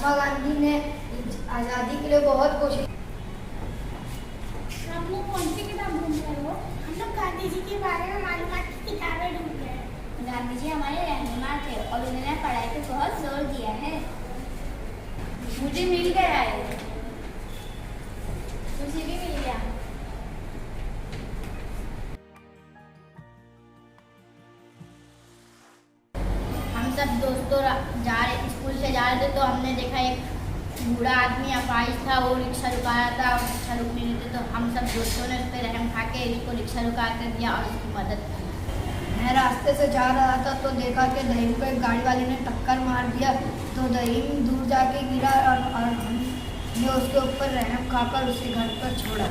महात्मा गांधी ने आज़ादी के लिए बहुत कोशिश। आप लोग कौन सी किताब ढूंढ रहे हो? हम लोग गांधी जी के बारे में मालूमात की किताबें ढूंढ रहे हैं। गांधी जी हमारे रहनुमा थे और उन्होंने पढ़ाई पे बहुत जोर दिया है। मुझे मिल गया है। मुझे भी मिल गया। हम सब दोस्तों स्कूल से जा रहे थे तो हमने देखा एक बूढ़ा आदमी अपाहिज था, वो रिक्शा रुका रहा था और रिक्शा रुकने नहीं थे, तो हम सब दोस्तों ने उस पर रहम खा के उसको रिक्शा रुका कर दिया और उसकी मदद की। मैं रास्ते से जा रहा था तो देखा कि दहीम को एक गाड़ी वाले ने टक्कर मार दिया, तो दहीम दूर जाके गिरा और हमने उसके ऊपर रहम खाकर उसे घर पर छोड़ा।